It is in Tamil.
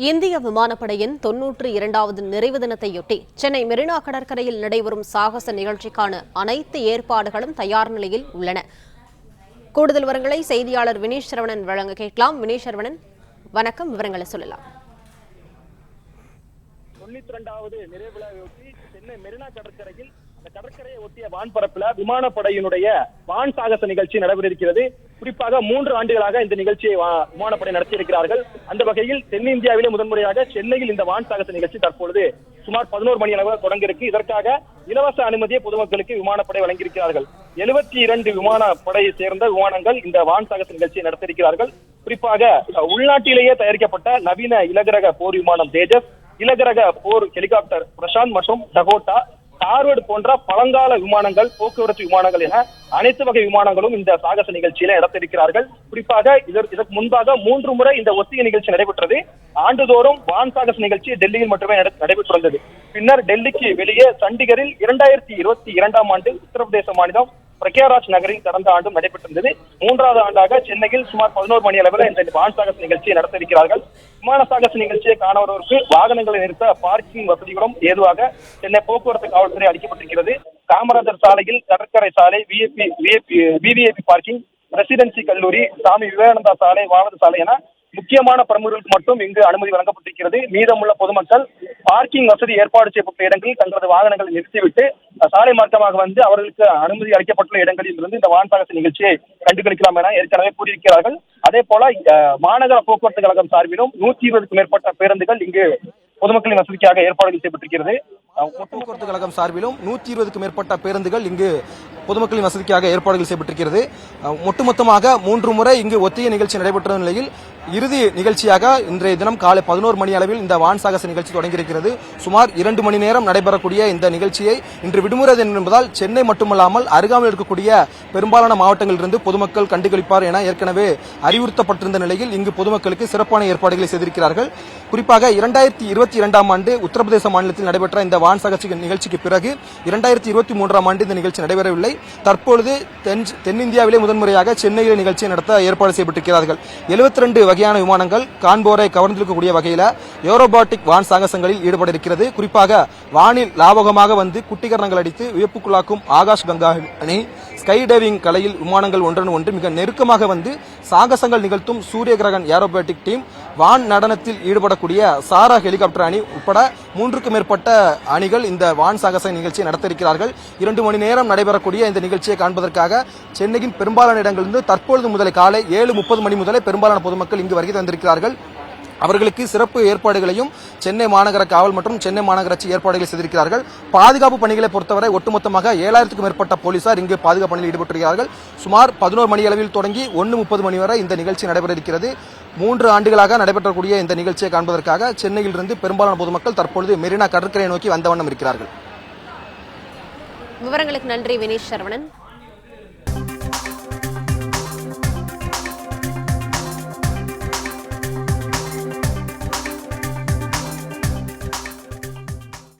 இந்திய விமானப்படையின் 92வது நிறைவு தினத்தையொட்டி சென்னை மெரினா கடற்கரையில் நடைபெறும் சாகச நிகழ்ச்சிக்கான அனைத்து ஏற்பாடுகளும் தயார் நிலையில் உள்ளன. கூடுதல் விவரங்களை செய்தியாளர் வினீஷ் சரவணன் வழங்க கேட்கலாம். வினீஷ் சரவணன், வணக்கம். விவரங்களை சொல்லலாம். 92வது நிறைவு விழாவையொட்டி சென்னை மெரினா கடற்கரையில் அந்த கடற்கரையை ஒட்டிய வான்பரப்புல விமானப்படையினுடைய வான் சாகச நிகழ்ச்சி நடைபெற இருக்கிறது. குறிப்பாக 3 ஆண்டுகளாக இந்த நிகழ்ச்சியை விமானப்படை நடத்தியிருக்கிறார்கள். அந்த வகையில் தென்னிந்தியாவிலே முதன்முறையாக சென்னையில் இந்த வான் சாகச நிகழ்ச்சி தற்பொழுது சுமார் 11 மணி அளவு தொடங்க இருக்கு. இதற்காக இலவச அனுமதியை பொதுமக்களுக்கு விமானப்படை வழங்கியிருக்கிறார்கள். 72 விமானப்படையை சேர்ந்த விமானங்கள் இந்த வான் சாகச நிகழ்ச்சியை நடத்தியிருக்கிறார்கள். குறிப்பாக உள்நாட்டிலேயே தயாரிக்கப்பட்ட நவீன இலகுரக போர் விமானம் தேஜஸ், இலகுரக போர் ஹெலிகாப்டர் பிரசாந்த் மற்றும் டகோட்டா, டார்வர்டு போன்ற பழங்கால விமானங்கள், போக்குவரத்து விமானங்கள் என அனைத்து வகை விமானங்களும் இந்த சாகச நிகழ்ச்சியில நடத்திருக்கிறார்கள். குறிப்பாக இதற்கு முன்பாக 3 முறை இந்த ஒத்திகை நிகழ்ச்சி நடைபெற்றது. ஆண்டுதோறும் வான் சாகச நிகழ்ச்சி டெல்லியில் மட்டுமே நடைபெற்று வந்தது. பின்னர் டெல்லிக்கு வெளியே சண்டிகரில் 2022ஆம் ஆண்டு உத்தரப்பிரதேச மாநிலம் பிரக்யாராஜ் நகரில் கடந்த ஆண்டும் நடைபெற்றிருந்தது. 3வது ஆண்டாக சென்னையில் சுமார் 11 மணி அளவில் இந்த வான் சாகச நிகழ்ச்சியை நடத்தியிருக்கிறார்கள். விமான சாகச நிகழ்ச்சியை காணவர்களுக்கு வாகனங்களை நிறுத்த பார்க்கிங் வசதிகளும் ஏதுவாக சென்னை போக்குவரத்து காவல்துறை அளிக்கப்பட்டிருக்கிறது. காமராஜர் சாலையில் கடற்கரை சாலை, விவிஐபி பார்க்கிங், ரெசிடென்சி கல்லூரி, சாமி விவேகானந்தா சாலை, வானது சாலை என முக்கியமான பிரமுகர்களுக்கு மட்டும் இங்கு அனுமதி வழங்கப்பட்டிருக்கிறது. மீதமுள்ள பொதுமக்கள் பார்க்கிங் வசதி ஏற்பாடு செய்யப்பட்ட இடங்களில் தங்களது வாகனங்களை நிறுத்திவிட்டு சாலை மார்க்கமாக வந்து அவர்களுக்கு அனுமதி அளிக்கப்பட்டுள்ள இடங்களில் இருந்து இந்த வான் சாகச நிகழ்ச்சியை கண்டுகளிக்கலாம் என ஏற்கனவே கூறியிருக்கிறார்கள். அதே போல மாநகர போக்குவரத்து கழகம் சார்பிலும் 120க்கும் மேற்பட்ட பேருந்துகள் இங்கு பொதுமக்களின் வசதிக்காக ஏற்பாடுகள் செய்யப்பட்டிருக்கிறது. போக்குவரத்து கழகம் சார்பிலும் 120க்கும் மேற்பட்ட பேருந்துகள் இங்கு பொதுமக்களின் வசதிக்காக ஏற்பாடுகள் செய்யப்பட்டிருக்கிறது. ஒட்டுமொத்தமாக 3 முறை இங்கு ஒத்திகை நிகழ்ச்சி நடைபெற்ற நிலையில் இறுதி நிகழ்ச்சியாக இன்றைய தினம் காலை 11 மணி அளவில் இந்த வான் சாகச நிகழ்ச்சி தொடங்கியிருக்கிறது. சுமார் 2 மணி நேரம் நடைபெறக்கூடிய இந்த நிகழ்ச்சியை இன்று விடுமுறை தினம் என்பதால் சென்னை மட்டுமல்லாமல் அருகாமையில் இருக்கக்கூடிய பெரும்பாலான மாவட்டங்களிலிருந்து பொதுமக்கள் கண்டுகளிப்பார் என ஏற்கனவே அறிவுறுத்தப்பட்டிருந்த நிலையில் இங்கு பொதுமக்களுக்கு சிறப்பான ஏற்பாடுகளை செய்திருக்கிறார்கள். குறிப்பாக 2022ஆம் ஆண்டு உத்தரப்பிரதேச மாநிலத்தில் நடைபெற்ற இந்த வான் சாகச நிகழ்ச்சிக்கு பிறகு 2023ஆம் ஆண்டு இந்த நிகழ்ச்சி நடைபெறவில்லை. தற்பொழுது தென்னிந்தியாவிலே முதன்முறையாக சென்னையில் நிகழ்ச்சியை நடத்த ஏற்பாடு செய்யப்பட்டிருக்கிறார்கள். 72 வகையான விமானங்கள் காண்போரை கவர்ந்திருக்கக்கூடிய வகையில் ஏரோபாட்டிக் வான் சாகசங்களில் ஈடுபட இருக்கிறது. குறிப்பாக வானில் லாபகமாக வந்து குட்டிகரணங்கள் அடித்து வியப்புக்குள்ளாக்கும் ஆகாஷ் கங்கா அணி, ஸ்கை டைவிங் கலையில் விமானங்கள் ஒன்றன் ஒன்று மிக நெருக்கமாக வந்து சாகசங்கள் நிகழ்த்தும் சூரிய கிரகன் ஏரோபாட்டிக் டீம், வான் நடனத்தில் ஈடுபடக்கூடிய சாரா ஹெலிகாப்டர் அணி உட்பட 3க்கும் மேற்பட்ட அணிகள் இந்த வான் சாகச நிகழ்ச்சியை நடத்தியிருக்கிறார்கள். 2 மணி நேரம் நடைபெறக்கூடிய இந்த நிகழ்ச்சியை காண்பதற்காக சென்னையின் பெரும்பாலான இடங்களிலிருந்து தற்பொழுது முதல் காலை 7:30 மணி முதலே பெரும்பாலான பொதுமக்கள் இங்கு வருகை தந்திருக்கிறார்கள். அவர்களுக்கு சிறப்பு ஏற்பாடுகளையும் சென்னை மாநகர காவல் மற்றும் சென்னை மாநகராட்சி ஏற்பாடுகளை செய்திருக்கிறார்கள். பாதுகாப்பு பணிகளை பொறுத்தவரை ஒட்டுமொத்தமாக 7000க்கும் மேற்பட்ட போலீசார் இங்கு பாதுகாப்பு பணியில் ஈடுபட்டிருக்கிறார்கள். சுமார் 11 மணி அளவில் தொடங்கி 1:30 மணி வரை இந்த நிகழ்ச்சி நடைபெற இருக்கிறது. 3 ஆண்டுகளாக நடைபெற்றக்கூடிய இந்த நிகழ்ச்சியை காண்பதற்காக சென்னையிலிருந்து பெரும்பாலான பொதுமக்கள் தற்பொழுது மெரினா கடற்கரையை நோக்கி வந்த வண்ணம் இருக்கிறார்கள். விவரங்களுக்கு நன்றி வினீஷ் சரவணன்.